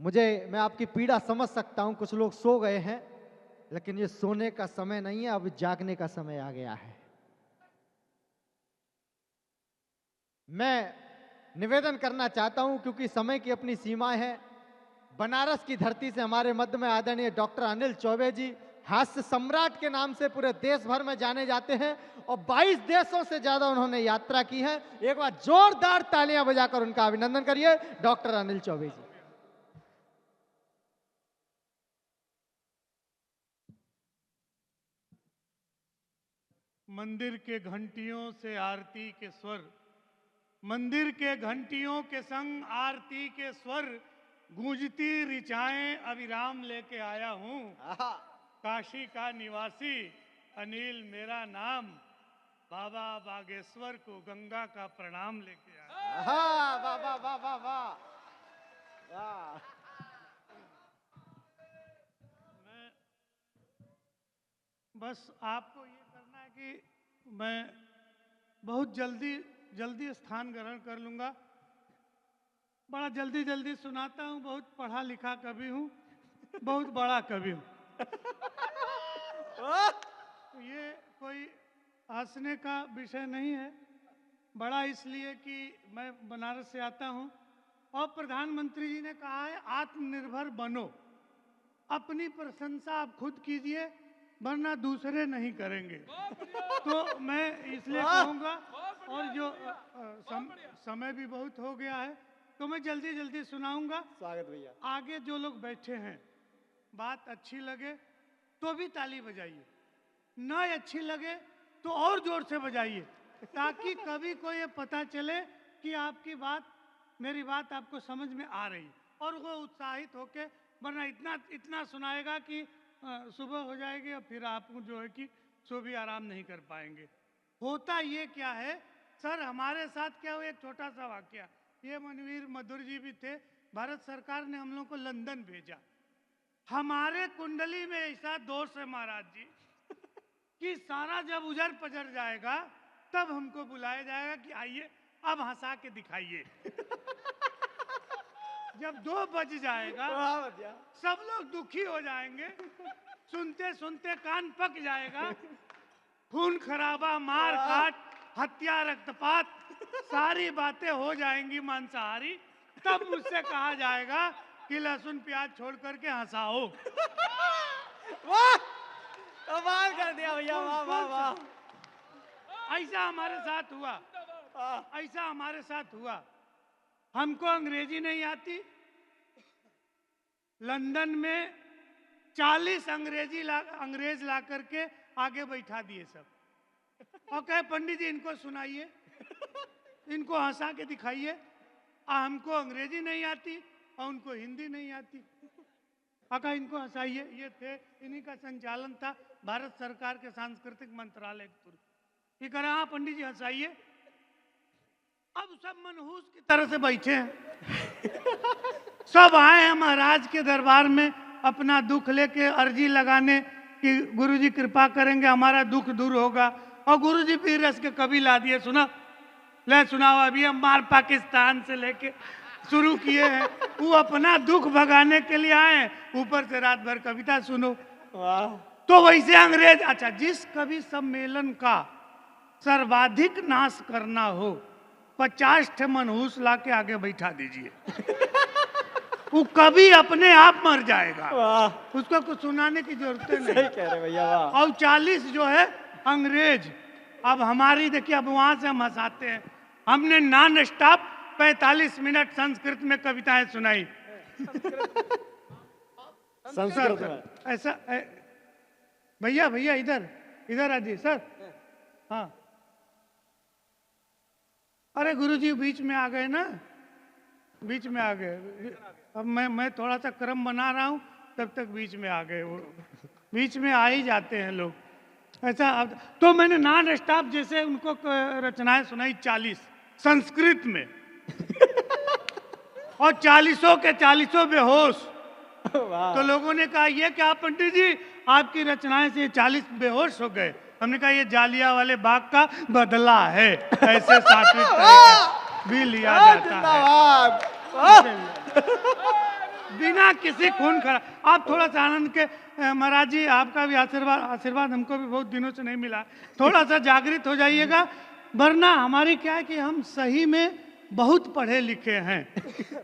मैं आपकी पीड़ा समझ सकता हूं, कुछ लोग सो गए हैं, लेकिन ये सोने का समय नहीं है, अब जागने का समय आ गया है। मैं निवेदन करना चाहता हूं, क्योंकि समय की अपनी सीमाएं हैं। बनारस की धरती से हमारे मध्य में आदरणीय डॉक्टर अनिल चौबे जी हास्य सम्राट के नाम से पूरे देश भर में जाने जाते हैं और 22 देशों से ज्यादा उन्होंने यात्रा की है। एक बार जोरदार तालियां बजाकर उनका अभिनंदन करिए, डॉक्टर अनिल चौबे जी। मंदिर के घंटियों से आरती के स्वर, मंदिर के घंटियों के संग आरती के स्वर, गूंजती ऋचाएं अविराम लेके आया हूँ। काशी का निवासी अनिल मेरा नाम, बाबा बागेश्वर को गंगा का प्रणाम लेके आया। वाह वाह वाह वाह वाह। मैं बस आपको ये करना है कि मैं बहुत जल्दी स्थान ग्रहण कर लूंगा। बड़ा जल्दी सुनाता हूँ, बहुत पढ़ा लिखा कवि हूँ, बहुत बड़ा कवि हूँ। ये कोई हंसने का विषय नहीं है, बड़ा इसलिए कि मैं बनारस से आता हूँ और प्रधानमंत्री जी ने कहा है आत्मनिर्भर बनो, अपनी प्रशंसा आप खुद कीजिए वरना दूसरे नहीं करेंगे। तो मैं इसलिए कहूँगा, और जो समय भी बहुत हो गया है तो मैं जल्दी सुनाऊंगा। स्वागत भैया। आगे जो लोग बैठे हैं बात अच्छी लगे तो भी ताली बजाइए, न अच्छी लगे तो और जोर से बजाइए, ताकि कभी को ये पता चले कि आपकी बात, मेरी बात आपको समझ में आ रही और वो उत्साहित होके, वरना इतना सुनाएगा कि सुबह हो जाएगी और फिर आप जो है कि सो भी आराम नहीं कर पाएंगे। होता ये क्या है सर, हमारे साथ क्या हुआ, एक छोटा सा वाकया, ये मनवीर मधुर जी भी थे, भारत सरकार ने हम लोग को लंदन भेजा। हमारे कुंडली में ऐसा दोष है महाराज जी कि सारा जब उजर पजर जाएगा तब हमको बुलाया जाएगा कि आइए अब हंसा के दिखाइए। जब 2 बज जाएगा सब लोग दुखी हो जाएंगे, सुनते सुनते कान पक जाएगा, खून खराबा, मार काट, हत्या, रक्तपात, सारी बातें हो जाएंगी मांसाहारी। तब मुझसे कहा जाएगा कि लहसुन प्याज छोड़ करके हंसाओ। वाह, कमाल कर दिया भैया, वाह वाह वाह। ऐसा हमारे साथ हुआ, ऐसा हमारे साथ हुआ। हमको अंग्रेजी नहीं आती, लंदन में 40 अंग्रेज ला करके आगे बैठा दिए सब, और कहे पंडित जी इनको सुनाइए, इनको हंसा के दिखाइए। हमको अंग्रेजी नहीं आती और उनको हिंदी नहीं आती, अका इनको हंसाइए। ये थे, इन्हीं का संचालन था भारत सरकार के सांस्कृतिक मंत्रालय के। ये कह रहा हाँ पंडित जी हंसाइए। अब सब मनहूस की तरह से बैठे हैं, सब आए हैं महाराज के दरबार में अपना दुख लेके अर्जी लगाने कि गुरुजी कृपा करेंगे हमारा दुख दूर होगा। और गुरुजी भी रस के कवि ला दिए, सुना ले सुनाओ, अभी हम मार पाकिस्तान से लेके शुरू किए हैं, वो अपना दुख भगाने के लिए आए, ऊपर से रात भर कविता सुनो। तो वैसे अंग्रेज, अच्छा जिस कवि सम्मेलन का सर्वाधिक नाश करना हो 50 ठे मनहूस ला के आगे बैठा दीजिए, वो कभी अपने आप मर जाएगा, उसको कुछ सुनाने की जरूरत नहीं। सही कह रहे भैया, वाह। और 40 जो है अंग्रेज। अब हमारी देखिए, अब वहां से हम हंसाते हैं, हमने नॉन स्टॉप 45 मिनट संस्कृत में कविताएं सुनाई। संस्कृत में ऐसा भैया इधर आइए सर। हाँ, अरे गुरुजी बीच में आ गए ना, बीच में आ गए। अब मैं थोड़ा सा क्रम बना रहा हूँ, तब तक बीच में आ गए, वो बीच में आ ही जाते हैं लोग ऐसा। तो मैंने नॉन स्टॉप जैसे उनको रचनाएं सुनाई 40 संस्कृत में और 40 के 40 बेहोश। तो लोगों ने कहा ये क्या पंडित जी, आपकी रचनाएं से 40 बेहोश हो गए। हमने कहा ये जालिया वाले बाग का बदला है, ऐसे सात्विक भी लिया जाता है। बिना किसी खून खरा। आप थोड़ा सा आनंद के महाराज जी, आपका भी आशीर्वाद आशीर्वाद हमको भी बहुत दिनों से नहीं मिला, थोड़ा सा जागृत हो जाइएगा। वरना हमारी क्या है कि हम सही में बहुत पढ़े लिखे हैं,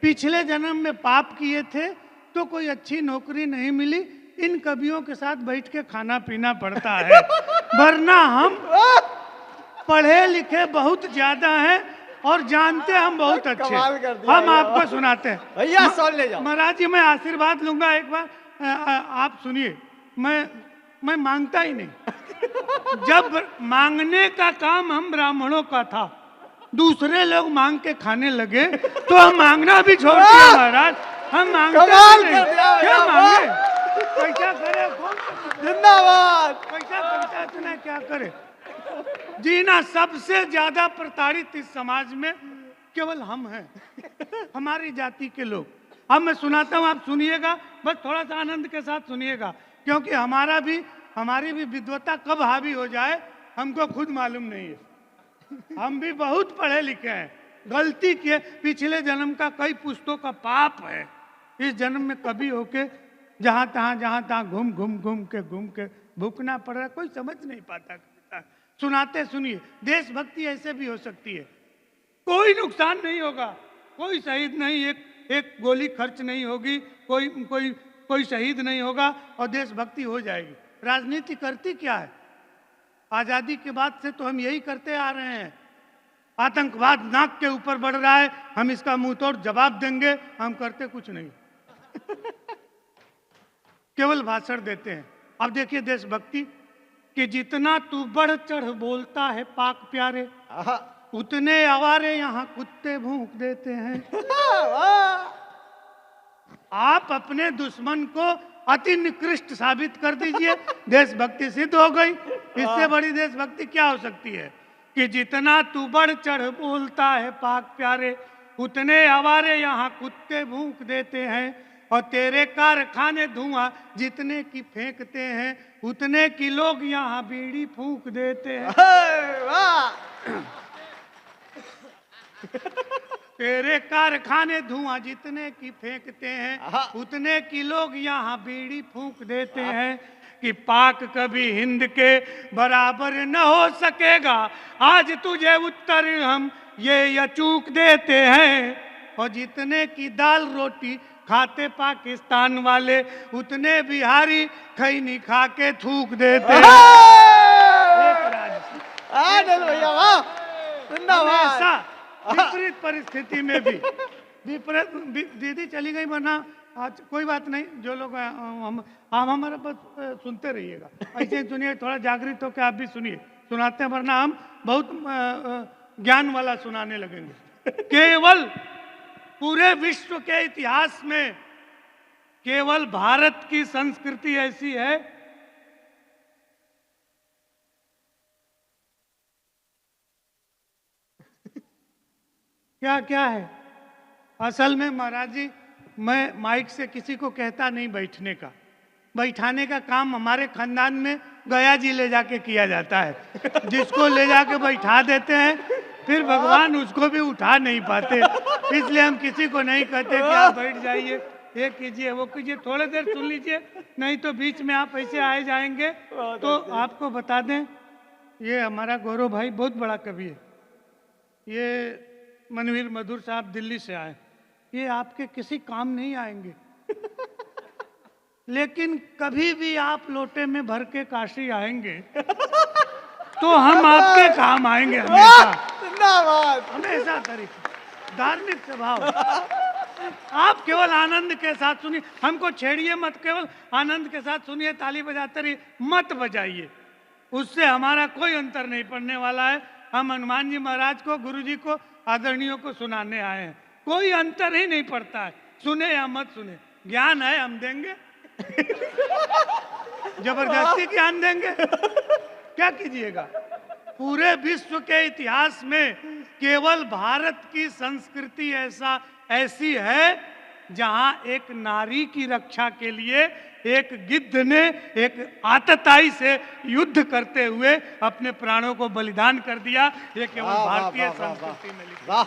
पिछले जन्म में पाप किए थे तो कोई अच्छी नौकरी नहीं मिली, इन कवियों के साथ बैठ के खाना पीना पड़ता है। वरना हम पढ़े लिखे बहुत ज्यादा हैं और जानते हम बहुत अच्छे। कमाल कर दिया हम ये। आपको सुनाते हैं भैया सुन ले जाओ। महाराज जी, मैं आशीर्वाद लूंगा एक बार। आप सुनिए, मैं मांगता ही नहीं। जब मांगने का काम हम ब्राह्मणों का था, दूसरे लोग मांग के खाने लगे तो हम मांगना भी छोड़ दिया महाराज। हम मांगते कमाल नहीं। कर दिया क्या भैया, मांगे? पैसा करे, जिंदाबाद। पैसा इतना क्या करे। जी ना, सबसे ज्यादा प्रताड़ित इस समाज में केवल हम हैं, हमारी जाति के लोग। अब मैं सुनाता हूँ, आप सुनिएगा, बस थोड़ा सा आनंद के साथ सुनिएगा, क्योंकि हमारी भी विद्वता कब हावी हो जाए हमको खुद मालूम नहीं है। हम भी बहुत पढ़े लिखे हैं, गलती किए, पिछले जन्म का कई पुस्तकों का पाप है, इस जन्म में कभी होके जहाँ तहाँ घूम के भूखना पड़ रहा है, कोई समझ नहीं पाता। सुनाते सुनिए, देशभक्ति ऐसे भी हो सकती है, कोई नुकसान नहीं होगा, कोई शहीद नहीं, एक गोली खर्च नहीं होगी, कोई शहीद नहीं होगा और देशभक्ति हो जाएगी। राजनीति करती क्या है? आजादी के बाद से तो हम यही करते आ रहे हैं। आतंकवाद नाक के ऊपर बढ़ रहा है, हम इसका मुंह तोड़ जवाब देंगे, हम करते कुछ नहीं। केवल भाषण देते हैं। अब देखिए देशभक्ति कि जितना तू बढ़ चढ़ बोलता है पाक प्यारे, उतने आवारे यहाँ कुत्ते भूख देते हैं। आप अपने दुश्मन को अति निकृष्ट साबित कर दीजिए, देशभक्ति सिद्ध हो गई। इससे बड़ी देशभक्ति क्या हो सकती है कि जितना तू बढ़ चढ़ बोलता है पाक प्यारे, उतने आवारे यहाँ कुत्ते भूख देते हैं, और तेरे कारखाने धुआं जितने की फेंकते हैं, उतने की लोग यहाँ बीड़ी फूंक देते हैं। तेरे कारखाने धुआं जितने की फेंकते हैं, उतने की लोग यहाँ बीड़ी फूंक देते हैं, कि पाक कभी हिंद के बराबर न हो सकेगा, आज तुझे उत्तर हम ये यचूक देते हैं, और जितने की दाल रोटी खाते पाकिस्तान वाले, उतने बिहारी खैनी खा के थूक देते हैं। भैया वाह, हमेशा विपरीत परिस्थिति में भी दीदी चली गई, वरना आज कोई बात नहीं, जो लोग हम हमारा बस सुनते रहिएगा, ऐसे सुनिए, थोड़ा जागृत होकर आप भी सुनिए, सुनाते हैं, वरना हम बहुत ज्ञान वाला सुनाने लगेंगे। केवल पूरे विश्व के इतिहास में केवल भारत की संस्कृति ऐसी है क्या है असल में महाराज जी, मैं माइक से किसी को कहता नहीं बैठने का, बैठाने का काम हमारे खानदान में गया जी ले जाके किया जाता है, जिसको ले जाके बैठा देते हैं, फिर भगवान उसको भी उठा नहीं पाते, इसलिए हम किसी को नहीं कहते कि आप बैठ जाइए, ये कीजिए वो कीजिए, थोड़ी देर सुन लीजिए, नहीं तो बीच में आप ऐसे आए जाएंगे। तो आपको बता दें, ये हमारा गौरव भाई बहुत बड़ा कवि है, ये मनवीर मधुर साहब दिल्ली से आए, ये आपके किसी काम नहीं आएंगे, लेकिन कभी भी आप लोटे में भर के काशी आएंगे तो हम आपके काम आएंगे, हमेशा तरीका, धार्मिक स्वभाव। आप केवल आनंद के साथ सुनिए, हमको छेड़िए मत, केवल आनंद के साथ सुनिए, ताली बजाते रहिए, मत बजाइए, उससे हमारा कोई अंतर नहीं पड़ने वाला है। हम हनुमान जी महाराज को, गुरु जी को, आदरणीयों को सुनाने आए हैं, कोई अंतर ही नहीं पड़ता है, सुने या मत सुने, ज्ञान है हम देंगे। जबरदस्ती ज्ञान देंगे, क्या कीजिएगा। पूरे विश्व के इतिहास में केवल भारत की संस्कृति ऐसी है जहां एक नारी की रक्षा के लिए एक गिद्ध ने एक आतताई से युद्ध करते हुए अपने प्राणों को बलिदान कर दिया। ये केवल भारतीय संस्कृति में लिखा,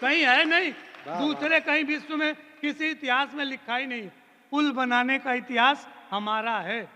कहीं है नहीं, दूसरे कहीं विश्व में किसी इतिहास में लिखा ही नहीं। पुल बनाने का इतिहास हमारा है।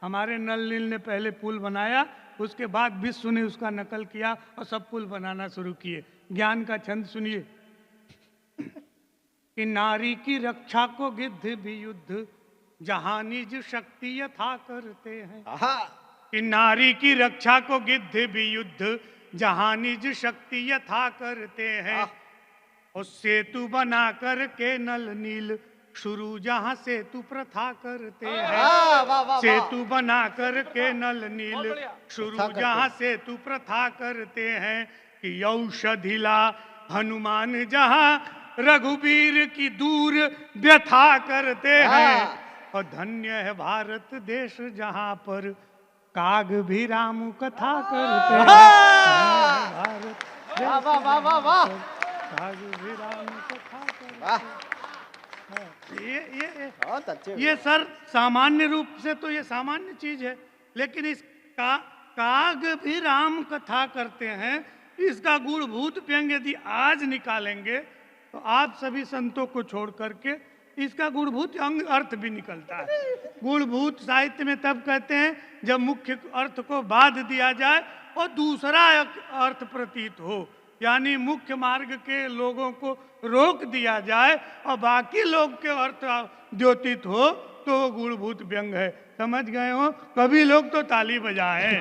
हमारे नल नील ने पहले पुल बनाया, उसके बाद विश्व ने उसका नकल किया और सब पुल बनाना शुरू किए। ज्ञान का छंद सुनिए कि नारी की रक्षा को गिद्ध भी युद्ध, जहां निज शक्ति यथा करते हैं। कि नारी की रक्षा को गिद्ध भी युद्ध, जहां निज शक्ति यथा करते हैं। और सेतु बना कर के नल नील शुरू जहां सेतु प्रथा करते हैं। सेतु बना कर के नल नील शुरू जहां सेतु प्रथा करते हैं। कि औषधिला हनुमान जहां रघुवीर की दूर व्यथा करते हैं। और धन्य है भारत देश जहां पर काग भी राम कथा करते हैं। भारत काग भी राम कथा करते हैं। ये सर सामान्य रूप से तो ये सामान्य चीज है, लेकिन इस काग भी राम कथा करते हैं, इसका गुणभूत व्यंग यदि आज निकालेंगे तो आप सभी संतों को छोड़ करके इसका गुणभूत अंग अर्थ भी निकलता है। गुणभूत साहित्य में तब कहते हैं जब मुख्य अर्थ को बाध दिया जाए और दूसरा अर्थ प्रतीत हो, यानी मुख्य मार्ग के लोगों को रोक दिया जाए और बाकी लोग के अर्थ द्योतित हो, तो वो गुणभूत व्यंग है। समझ गए हो? कभी लोग तो ताली बजाए।